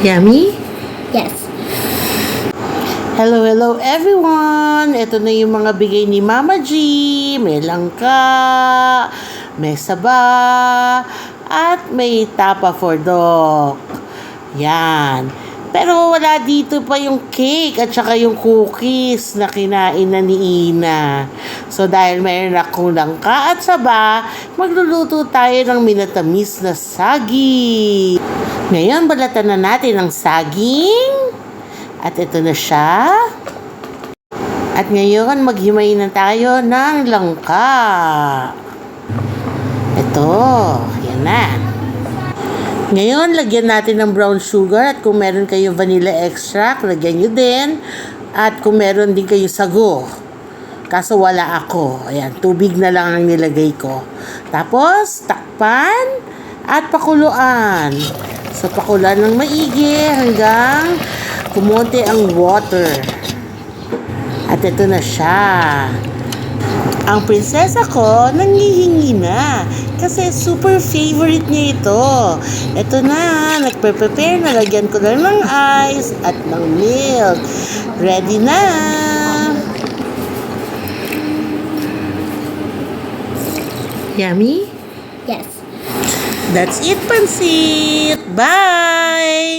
Yummy? Yes. Hello, hello everyone! Ito na yung mga bigay ni Mama G. May langka, may saba, at may tapa for dog. Yan. Pero wala dito pa yung cake at saka yung cookies na kinain na ni Ina. So dahil mayroon akong langka at saba, magluluto tayo ng minatamis na saging. Ngayon, balatan na natin ang saging. At ito na siya. At ngayon, maghimay na tayo ng langka. Ito. Yan na. Ngayon, lagyan natin ng brown sugar. At kung meron kayong vanilla extract, lagyan nyo din. At kung meron din kayo sago. Kaso wala ako. Ayan, tubig na lang ang nilagay ko. Tapos, takpan at pakuluan. So, pakulan ng maigi hanggang kumonte ang water. At ito na siya. Ang prinsesa ko nangihingi na kasi super favorite niya ito. Ito na, nagpe-prepare na. Lagyan ko lang ng ice at ng milk. Ready na! Yummy? Yes. That's it, Pansit! Bye!